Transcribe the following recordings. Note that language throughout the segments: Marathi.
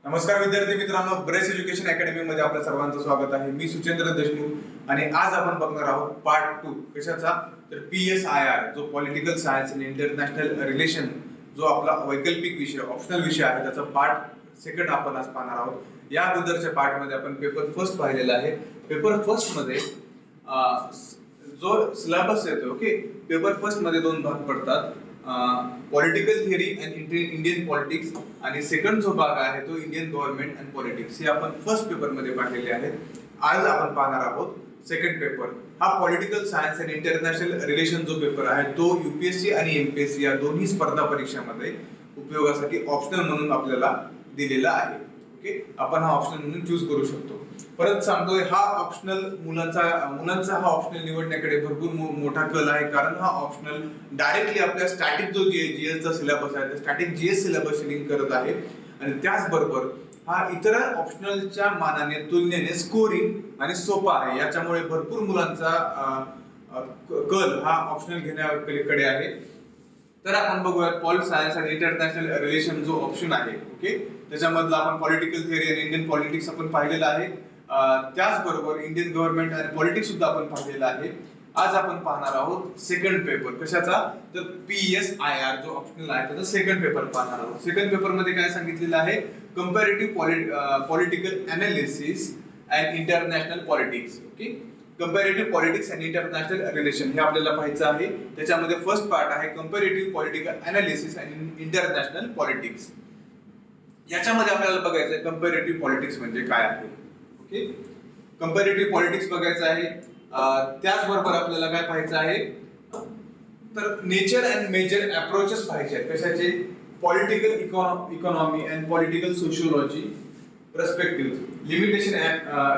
नमस्कार विद्यार्थी मित्रांनो, ब्रेस एज्युकेशन अकॅडमी मध्ये आपल्या सर्वांचं स्वागत आहे. मी सुचेंद्र देशमुख आणि आज आपण बघणार आहोत पार्ट 2 कशाचा, तर PSIR जो पॉलिटिकल सायन्स आणि इंटरनॅशनल रिलेशन जो आपला वैकल्पिक विषय ऑप्शनल विषय आहे त्याचा पार्ट सेकंड आपण आज पाहणार आहोत. या अगोदरच्या पार्ट मध्ये आपण पेपर फर्स्ट पाहिलेला आहे. पेपर फर्स्ट मध्ये जो सिलेबस येतो, ओके, पेपर फर्स्ट मध्ये दोन भाग पडतात, political theory and Indian politics, आणि सेकंड जो भाग आहे तो इंडियन गव्हर्नमेंट अँड पॉलिटिक्स. हे आपण फर्स्ट पेपर मध्ये पाहिलेले आहेत. आज आपण पाहणार आहोत सेकंड पेपर. हा political science and international relation जो पेपर आहे तो UPSC आणि MPSC या दोन्ही स्पर्धा परीक्षांमध्ये उपयोगासाठी ऑप्शनल म्हणून आपल्याला दिलेला आहे. ओके, आपण हा ऑप्शनल म्हणून चूज करू शकतो. परत सांगतोय, हा ऑप्शनल मुलांचा हा ऑप्शनल निवडण्याकडे भरपूर मोठा कल आहे, कारण हा ऑप्शनल डायरेक्टली आपल्या स्टॅटिक जो GS चा सिलेबस आहे, स्टॅटिक GS सिलेबस लिंक करत आहे, आणि त्याचबरोबर हा इतर ऑप्शनलच्या मानाने तुलनेने स्कोरिंग आणि सोपा आहे. याच्यामुळे भरपूर मुलांचा कल हा ऑप्शनल घेण्याकडे आहे. तर आपण बघूयात पॉल सायन्स आणि इंटरनॅशनल रिलेशन जो ऑप्शन आहे, ओके, त्याच्यामधला आपण पॉलिटिकल थिअरी आणि इंडियन पॉलिटिक्स आपण पाहिलेला आहे. त्याचबरोबर इंडियन गव्हर्नमेंट आणि पॉलिटिक्स सुद्धा आपण पाहिलेला आहे. आज आपण पाहणार आहोत सेकंड पेपर कशाचा, तर PSIR जो ऑप्शनल आहे त्याचा सेकंड पेपर पाहणार आहोत. सेकंड पेपर मध्ये काय सांगितलेलं आहे, comparative political analysis and international politics. Okay, comparative politics and international relation हे आपल्याला पाहायचं आहे. त्याच्यामध्ये फर्स्ट पार्ट आहे comparative political analysis and international politics. याच्यामध्ये आपल्याला बघायचं आहे कंपॅरेटिव्ह पॉलिटिक्स म्हणजे काय आहे. ओके, कंपॅरेटिव्ह पॉलिटिक्स बघायचं आहे. त्याचबरोबर आपल्याला काय पाहायचं आहे, तर नेचर अँड मेजर अप्रोचेस पाहायचे आहेत. कशाचे, political economy and political sociology perspective,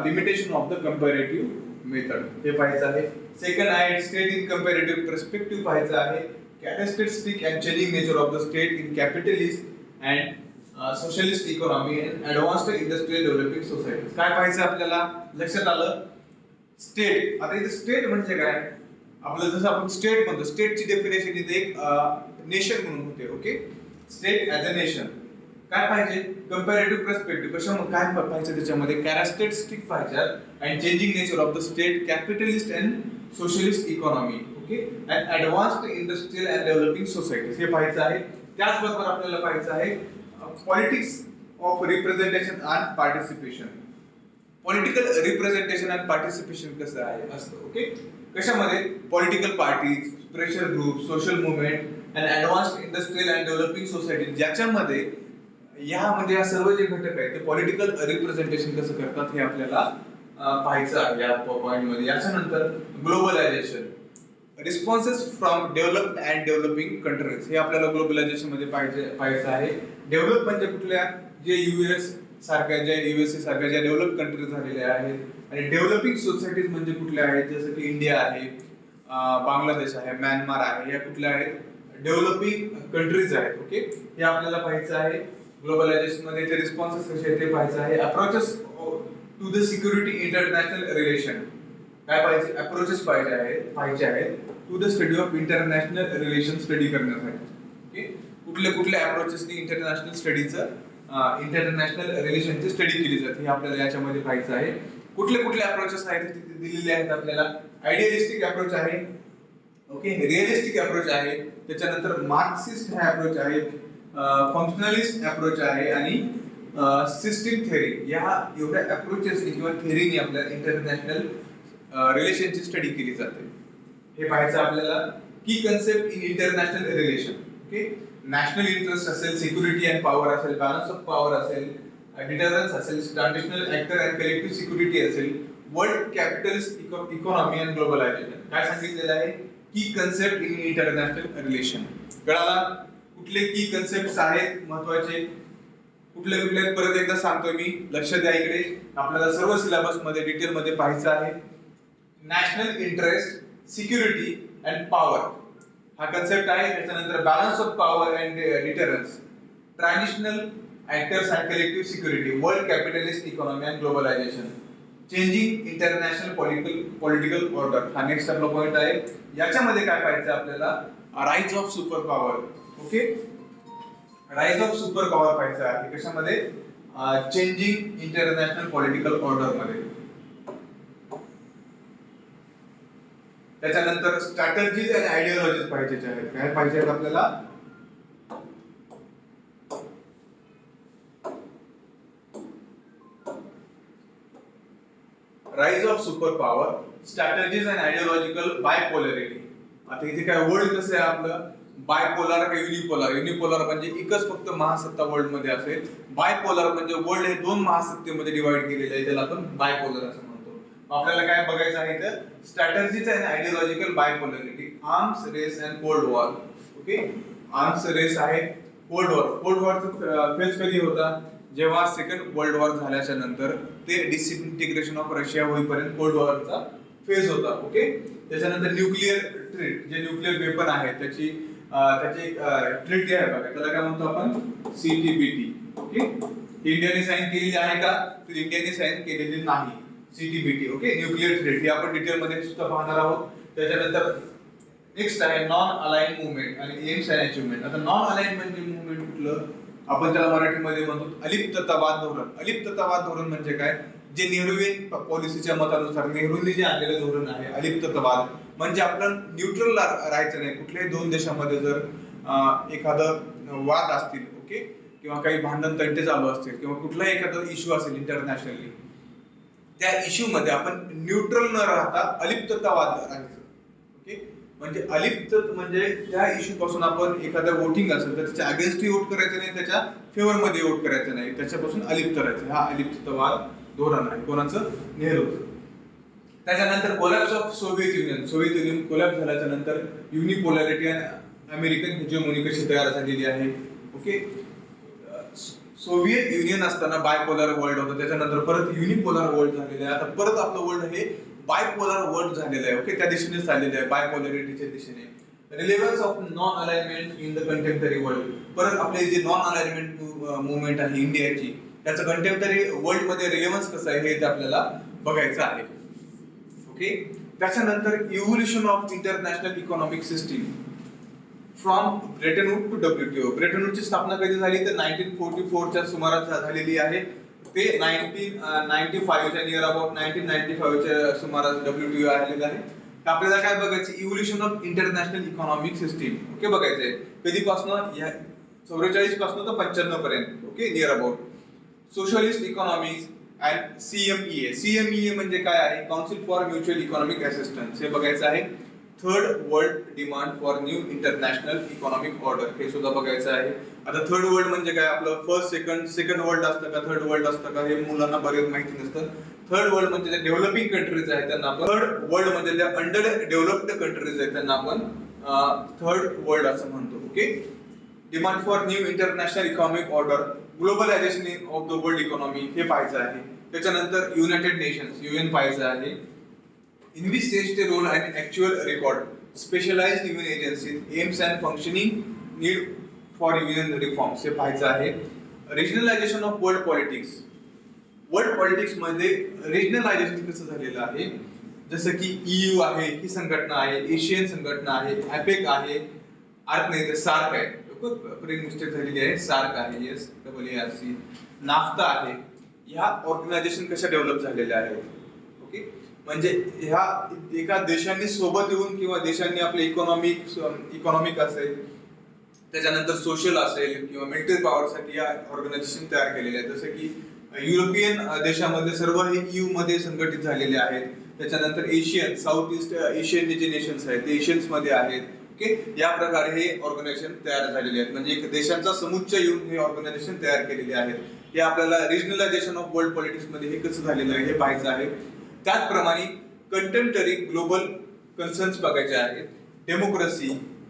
limitation of the comparative method हे पाहायचं आहे. सेकंड आहे स्टेट इन कंपॅरेटिव्ह पर्स्पेक्टिव्ह पाहायचं आहे. Characteristic and changing nature of the state in capitalist and socialist economy and advanced industrial developing society. काय पाहायचं आपल्याला, लक्षात आलं. स्टेट, आता इथे स्टेट म्हणजे काय, आपलं जसं आपण स्टेट म्हणतो, स्टेटची डेफिनेशन इथे एक नेशन म्हणून होते. Okay, state as a nation. काय पाहिजे, कंपॅरेटिव्ह पर्स्पेक्टिव्ह, कशा काय पाहिजे त्याच्यामध्ये, कॅरेक्टरिस्टिक पाहिजे and changing nature of the state, capitalist and socialist economy, okay, and advanced industrial and developing societies हे पाहायचं आहे. त्याचबरोबर आपल्याला पाहायचं आहे politics of representation and participation. Political representation and participation कसं आहे असतं. ओके, कशामध्ये, political parties, pressure group, social movement and advanced industrial and developing society, ज्याच्यामध्ये या म्हणजे या सर्व जे घटक आहेत ते पॉलिटिकल रिप्रेझेंटेशन कसं करतात हे आपल्याला पाहायचं आहे या पॉइंट मध्ये. याच्यानंतर globalisation, responses from developed and developing countries हे आपल्याला ग्लोबलायझेशन मध्ये पाहायचं आहे. डेव्हलप म्हणजे कुठल्या, जे US सारख्या, ज्या USA सारख्या ज्या डेव्हलप कंट्रीज झालेल्या आहेत, आणि डेव्हलपिंग सोसायटीज म्हणजे कुठल्या आहेत, जसं की इंडिया आहे, बांगलादेश आहे, म्यानमार आहे, या कुठल्या आहेत, डेव्हलपिंग कंट्रीज आहेत. ओके, हे आपल्याला पाहायचं आहे. ग्लोबलायझेशन मध्ये ते रिस्पॉन्सेस कसे आहेत ते पाहायचं आहे. Approaches to the security international relation, काय पाहिजे, अप्रोचेस पाहिजे आहेत to the study of international relation study करण्यासाठी. ओके, कुठले कुठले अप्रोचेसनी इंटरनॅशनल रिलेशनची स्टडी केली जाते हे आपल्याला याच्यामध्ये पाहायचं आहे. कुठले कुठले अप्रोचेस आहेत तिथे दिलेले आहेत आपल्याला. आयडियलिस्टिक अप्रोच आहे, ओके, रिअलिस्टिक अप्रोच आहे, त्याच्यानंतर मार्क्सिस्ट हा अप्रोच आहे, फंक्शनलिस्ट अप्रोच आहे, आणि सिस्टीम थेअरी. या एवढ्या अप्रोचेस किंवा थेअरीने आपल्या इंटरनॅशनल रिलेशनची स्टडी केली जाते. हे पाहायचं आपल्याला. की concept in international relation, okay, national interest असेल, सिक्युरिटी अँड पॉवर असेल, बॅलन्स ऑफ पॉवर असेल, डिटरन्स असेल, ट्रान्झिशनल ऍक्टर अँड कलेक्टिव्ह सिक्युरिटी असेल, world capitalist economy and globalisation. काय सांगितलेलं आहे, की कन्सेप्ट इन इंटरनॅशनल रिलेशन. कळाला, कुठले की कन्सेप्ट आहेत महत्वाचे, कुठले कुठले परत एकदा सांगतोय मी, लक्ष द्या इकडे. आपल्याला सर्व सिलेबस मध्ये डिटेल मध्ये पाहायचं आहे. National interest, security and power हा कन्सेप्ट आहे. त्याच्यानंतर balance of power and deterrence, transitional actors and collective security, world capitalist economy and globalisation, changing international political order हा नेक्स्ट आपला पॉइंट आहे. याच्यामध्ये काय पाहायचं आपल्याला, rise of super power. Okay, rise of super power पाहायचं आहे. कशामध्ये, चेंजिंग इंटरनॅशनल पॉलिटिकल ऑर्डर मध्ये. त्याच्यानंतर स्ट्रॅटर्जीज आणि आयडिओलॉजीज पाहिजे आहेत. काय पाहिजे आहेत आपल्याला? Rise of super power, strategies and ideological bipolarity. आता इथे काय वर्ल्ड कसं आहे आपलं? बायपोलर का युनिपोलर? युनिपोलर म्हणजे एकच फक्त महासत्ता वर्ल्ड मध्ये असेल. बायपोलर म्हणजे वर्ल्ड हे दोन महासत्तेमध्ये डिवाइड केलेलं आहे, त्याला आपण बायपोलर असं म्हणतो. आपल्याला काय बघायचं आहे तर strategies and ideological bipolarity, arms race and cold war. Okay, arms race आहे, कोल्ड वॉर. कोल्ड वॉरचा फेज कधी होता? जेव्हा सेकंड वर्ल्ड वॉर झाल्याच्या नंतर ते डिसइंटिग्रेशन ऑफ रशिया होईपर्यंत कोल्ड वॉरचा फेज होता. ओके, त्याच्यानंतर न्यूक्लिअर ट्रीट, जे न्यूक्लिअर वेपन आहे त्याची ट्रीटी आहे बघा, त्याला काय म्हणतो आपण? CTBT. ओके, इंडियाने साइन केलेली आहे का? तर इंडियाने साइन केलेली नाही CTBT. ओके, न्यूक्लिअर ट्रीटी आपण डिटेल मध्ये सुद्धा पाहणार आहोत. त्याच्यानंतर नेक्स्ट आहे नॉन अलाइन मुवमेंट आणि एम्स अँड अचीवमेंट. आता नॉन अलाइन म्हणजे मुवमेंट कुठलं? आपण त्याला मराठीमध्ये म्हणतो अलिप्ततावाद धोरण. अलिप्ततावाद धोरण म्हणजे काय? जे नेहरूवियन पॉलिसीच्या मतानुसार नेहरूंनी जे आणलेलं धोरण आहे अलिप्ततावाद, म्हणजे आपण न्यूट्रल राहायचं नाही. कुठल्याही दोन देशामध्ये जर एखादं वाद असतील, ओके, किंवा काही भांडण तंटे चालू असतील किंवा कुठलाही एखादा इश्यू असेल इंटरनॅशनली, त्या इश्यू मध्ये आपण न्यूट्रल न राहता अलिप्ततावाद राहायचं. ओके, म्हणजे अलिप्त म्हणजे त्या इश्यू पासून आपण एखादा वोटिंग असेल तर त्याच्या अगेन्स्ट वोट करायचं नाही, त्याच्या फेवर मध्ये वोट करायचं नाही, त्याच्यापासून अलिप्त राहायचं. हा अलिप्ततावाद धोरण आहे कोणाचं? नेहरूचं. त्याच्यानंतर collapse of Soviet union. Soviet union collapse झाल्याच्या नंतर युनिपोलॅरिटी आणि अमेरिकन हेजेमोनी कशी तयार झालेली आहे. ओके, सोव्हिएत युनियन असताना बायपोलर वर्ल्ड होतं, त्याच्यानंतर परत युनिपोलर वर्ल्ड झालेलं आहे. आता परत आपलं वर्ल्ड हे बायपोलर वर्ल्ड झालेलं आहे. ओके, त्या दिशेने चाललेलं आहे, बायपोलॅरिटीच्या दिशेने. Relevance of non alignment in the contemporary world. परत आपले जे नॉन अलाइनमेंट मुवमेंट आहे इंडियाची, त्याचं कंटेम्पररी वर्ल्ड मध्ये रिलेव्हन्स कसं आहे हे आपल्याला बघायचं आहे. ओके, त्याच्यानंतर evolution of international economic system from Bretton Wood to WTO. Bretton वूडची स्थापना कधी झाली तर 1944 च्या सुमारास झालेली आहे. ते 1995 च्या नियर अबाउट 1995 च्या सुमारास WTO आलेलं आहे. आपल्याला काय बघायचं? Evolution of international economic system. Okay, बघायचंय कधीपासून? 44 पासून तर 95 पर्यंत. Okay, near about socialist economics and CMEA. CMEA म्हणजे काय आहे? Council for mutual economic assistance. हे बघायचं आहे. Third world demand for new international economic order, हे सुद्धा बघायचं आहे. आता थर्ड वर्ल्ड म्हणजे काय? आपलं फर्स्ट सेकंड वर्ल्ड असतं का, थर्ड वर्ल्ड असतं का, हे मुलांना बरेच माहिती नसतं. थर्ड वर्ल्ड म्हणजे डेव्हलपिंग कंट्रीज आहेत त्यांना आपण थर्ड वर्ल्ड, म्हणजे त्या अंडर डेव्हलप्ड कंट्रीज आहेत त्यांना आपण थर्ड वर्ल्ड असं म्हणतो. Okay, demand for new international economic order, globalisation of the world economy, हे पाहायचं आहे. त्याच्यानंतर युनायटेड नेशन्स, UN पाहायचं आहे. In which stage the role and actual record, specialized UN agencies, aims and functioning need for UN reforms, हे पाहायचं आहे. Regionalization of world politics. World politics मध्ये रिजनलायझेशन कसं झालेलं आहे? जसं की EU आहे, ही संघटना आहे, एशियन संघटना आहे, APEC आहे, आर्क नाही तर सार्क आहे. प्रिंट मिस्टेक झालेली आहे, सार्क आहे, SAARC. नाफ्ता आहे. ह्या ऑर्गनायझेशन कशा डेव्हलप झालेल्या आहेत? ओके, म्हणजे ह्या एका देशांनी सोबत येऊन किंवा देशांनी आपले इकॉनॉमिक असेल, त्याच्यानंतर सोशल असेल किंवा मिलिटरी पॉवरसाठी या ऑर्गनायझेशन तयार केलेले आहेत. जसं की युरोपियन देशामध्ये सर्व हे EU मध्ये संघटित झालेले आहेत. त्याच्यानंतर एशियन, साऊथ ईस्ट एशियन जे नेशन्स आहेत ते एशियन्स मध्ये आहेत. ओके, या प्रकारे हे ऑर्गनायझेशन तयार झालेले आहेत, म्हणजे एक देशांचा समुच्चय येऊन हे ऑर्गनायझेशन तयार केलेले आहेत. हे आपल्याला रिजनलायझेशन ऑफ वर्ल्ड पॉलिटिक्स मध्ये हे कसं झालेलं आहे हे पाहायचं आहे. त्याचप्रमाणे कंटेम्पररी ग्लोबल कन्सर्न्स बघायचे आहेत. डेमोक्रेसी,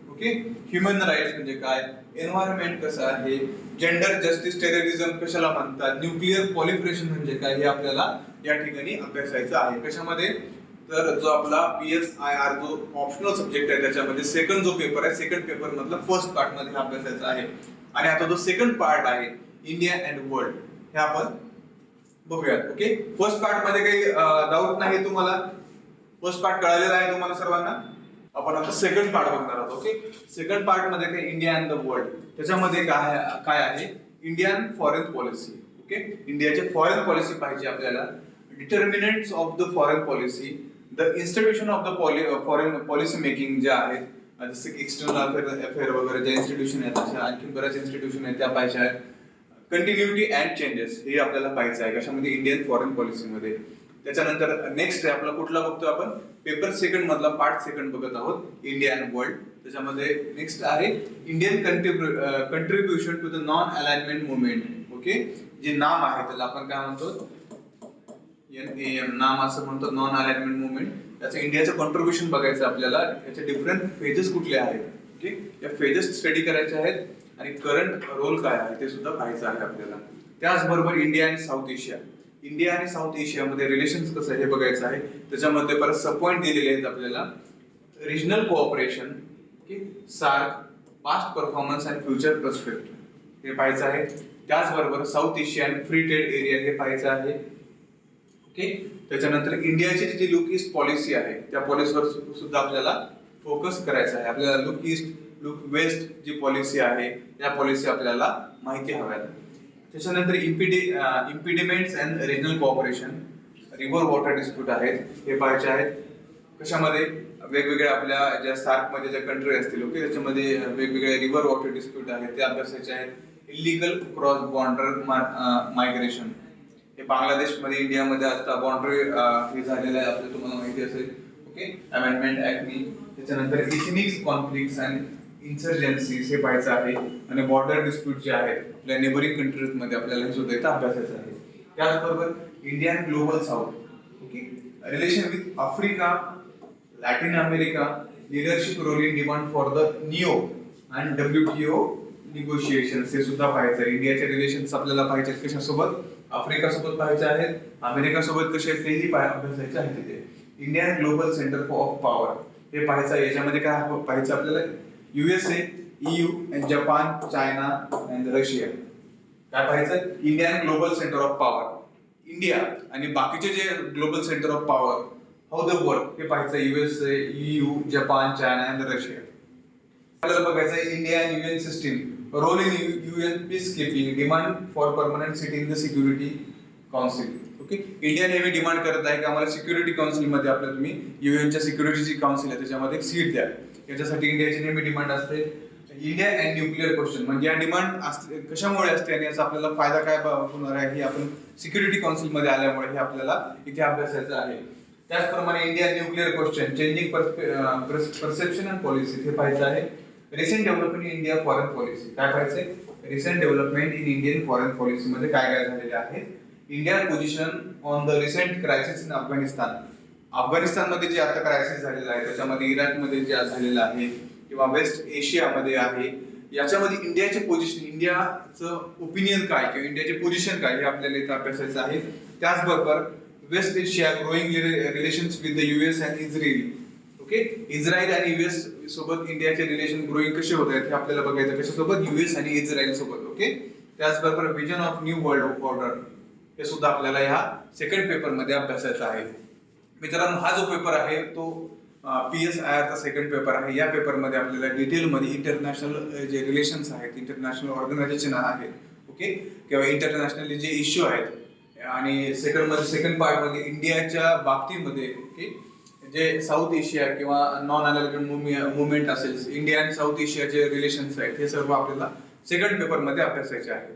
ओके, ह्युमन राईट्स म्हणजे काय, एन्व्हायरमेंट कसं आहे, जेंडर जस्टिस, टेररिझम कशाला म्हणतात, न्यूक्लिअर पॉलिफरेशन म्हणजे काय, हे आपल्याला या ठिकाणी अभ्यासायचं आहे. कशामध्ये? तर जो आपला PSIR जो ऑप्शनल सब्जेक्ट आहे त्याच्यामध्ये सेकंड जो पेपर आहे, सेकंड पेपर मधला फर्स्ट पार्ट मध्ये अभ्यासायचा आहे. आणि आता जो सेकंड पार्ट आहे इंडिया अँड वर्ल्ड, हे आपण बघूयात. ओके, फर्स्ट पार्ट मध्ये काही डाऊट नाही तुम्हाला? फर्स्ट पार्ट कळालेला आहे तुम्हाला सर्वांना? आपण आता सेकंड पार्ट बघणार आहोत. ओके, सेकंड पार्ट मध्ये काय? India and the world. त्याच्यामध्ये काय आहे? Indian foreign policy. Okay, okay, इंडियाची फॉरेन पॉलिसी पाहिजे आपल्याला. Determinants of the foreign policy, the institution of the foreign policy making ज्या आहेत, जसं की एक्सटर्नल अफेअर वगैरे ज्या इन्स्टिट्यूशन आहेत, अशा आणखी बऱ्याच इन्स्टिट्यूशन आहेत त्या पाहिजे आहेत. कंटिन्युटी अँड चेंजेस हे आपल्याला पाहिजे आहे कशामध्ये, इंडियन फॉरेन पॉलिसीमध्ये. त्याच्यानंतर नेक्स्ट आहे आपला कुठला बघतो आपण, पेपर सेकंड मधला पार्ट सेकंड बघत आहोत, इंडिया अँड वर्ल्ड. त्याच्यामध्ये नेक्स्ट आहे Indian contribution to the non alignment movement. Okay, जे नाम आहे त्याला आपण काय म्हणतो, NAM नाम असं म्हणतो, नॉन अलाइनमेंट मुवमेंट. त्याचं इंडियाचं कॉन्ट्रीब्युशन बघायचं आपल्याला, याचे डिफरंट फेजेस कुठले आहेत. ओके, या फेजेस स्टडी करायचे आहेत आणि करंट रोल काय आहे ते सुद्धा पाहायचं आहे आपल्याला. त्याचबरोबर इंडिया आणि साऊथ एशिया, इंडिया आणि साऊथ एशियामध्ये रिलेशन्स कसं आहे हे बघायचं आहे. त्याच्यामध्ये परत सब पॉईंट दिलेले आहेत आपल्याला. Regional cooperation, okay, SAARC, past performance and future perspective हे पाहायचं आहे. त्याचबरोबर South Asian free trade area हे पाहायचं आहे. ओके, त्याच्यानंतर इंडियाची जी लुक ईस्ट पॉलिसी आहे त्या पॉलिसीवर सुद्धा आपल्याला फोकस करायचा आहे. आपल्याला लुक ईस्ट लुक वेस्ट जी पॉलिसी आहे त्या पॉलिसी आपल्याला माहिती हव्यात. त्याच्यानंतर impediments and regional cooperation, river water dispute आहेत हे पाहायचे आहेत. कशामध्ये, वेगवेगळ्या आपल्या ज्या सार्क मध्ये ज्या कंट्री असतील, ओके, त्याच्यामध्ये वेगवेगळे रिव्हर वॉटर डिस्प्यूट आहेत ते अभ्यासायचे आहेत. इलिगल क्रॉस बॉर्डर मायग्रेशन, हे बांगलादेशमध्ये इंडियामध्ये आता बॉर्डरी हे झालेलं आहे आपल्याला, तुम्हाला माहिती असेल. ओके, अमेंडमेंट ऍक्टनी. त्याच्यानंतर इथनिक कॉन्फ्लिक्ट्स अँड इन्सर्जन्सीज हे पाहायचं आहे. आणि बॉर्डर डिस्प्यूट जे आहेत आपल्या नेबरिंग कंट्रीज मध्ये आपल्याला हे सुद्धा इथं अभ्यासायचं आहे. त्याचबरोबर India and global south, okay, relation with Africa, Latin America, leadership role in demand for the NIEO and WTO negotiation हे सुद्धा पाहायचं. इंडियाचे रिलेशन्स आपल्याला पाहिजे कशासोबत, आफ्रिका सोबत पाहायचे आहेत, अमेरिका सोबत कसे आहेत तेही अभ्यासायचे आहे तिथे. India global centre of power हे पाहायचं. याच्यामध्ये काय पाहायचं आपल्याला, USA, EU, Japan, China and Russia. काय पाहायचं, India global centre of power, India आणि बाकीचे जे global centre of power how the work हे पाहायचं. USA, EU, Japan, China and Russia. आपल्याला बघायचं India and UN system, role in UN peace keeping, demand for permanent seat in the security council. Okay, India नेहमी डिमांड करत आहे की आम्हाला सिक्युरिटी काउन्सिल मध्ये आपल्या तुम्ही UNच्या सिक्युरिटीची काउन्सिल आहे त्याच्यामध्ये एक सीट द्या. याच्यासाठी इंडियाची नेहमी डिमांड असते. इंडिया अँड न्यूक्लिअर क्वेश्चन, म्हणजे या डिमांड कशामुळे असते आणि याचा आपल्याला फायदा काय होणार आहे हे आपण सिक्युरिटी काउन्सिल मध्ये आल्यामुळे हे आपल्याला इथे अभ्यासायचं आहे. त्याचप्रमाणे India nuclear question, changing perception and policy हे पाहायचं आहे. Recent development in India foreign policy काय पाहायचंय, recent development in Indian foreign policy मध्ये काय काय झालेले आहे. India position on the recent crisis in Afghanistan, अफगाणिस्तानमध्ये जे आता क्रायसिस झालेला आहे त्याच्यामध्ये, इराकमध्ये जे झालेलं आहे किंवा वेस्ट एशियामध्ये आहे, याच्यामध्ये इंडियाचे पोझिशन, इंडियाचं ओपिनियन काय किंवा इंडियाचे पोझिशन काय हे आपल्याला इथं अभ्यासायचं आहे. त्याचबरोबर West Asia growing relations with the US and Israel. Okay, Israel आणि US सोबत इंडियाचे रिलेशन ग्रोईंग कसे होत आहेत हे आपल्याला बघायचं, कशासोबत, US आणि इस्रायल सोबत. ओके, त्याचबरोबर vision of new world order हे सुद्धा आपल्याला ह्या सेकंड पेपर मध्ये अभ्यासायचं आहे. मित्रांनो, हा जो पेपर आहे तो PSIR चा सेकंड पेपर आहे. या पेपर मध्ये आपल्याला डिटेल मध्ये इंटरनॅशनल जे रिलेशन्स आहेत, इंटरनॅशनल ऑर्गनायझेशन आहेत, ओके, किंवा इंटरनॅशनल जे इश्यू आहेत, आणि सेकंड पार्ट मध्ये इंडियाच्या बाबतीमध्ये, ओके, जे साऊथ एशिया किंवा नॉन अलाइनमेंट मुवमेंट असेल, इंडिया आणि साऊथ एशियाचे रिलेशन्स आहेत, हे सर्व आपल्याला सेकंड पेपर मध्ये अभ्यासायचे आहेत.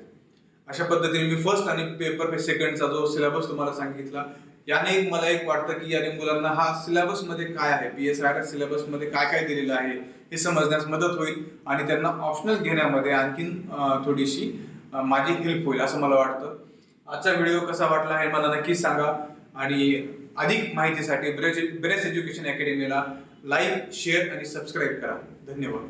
अशा पद्धतीने मी फर्स्ट आणि पेपर सेकंडचा जो सिलेबस तुम्हाला सांगितला, याने मला एक वाटतं की याने मुलांना हा सिलेबस मध्ये काय आहे, PSIR सिलेबस मध्ये काय काय दिलेलं आहे हे समजण्यास मदत होईल आणि त्यांना ऑप्शनल घेण्यामध्ये आणखीन थोडीशी माझी हेल्प होईल असं मला वाटतं. आजचा व्हिडिओ कसा वाटला हे मला नक्कीच सांगा आणि अधिक माहितीसाठी ब्रेस एज्युकेशन अकॅडमीला लाईक, शेअर आणि सबस्क्राईब करा. धन्यवाद.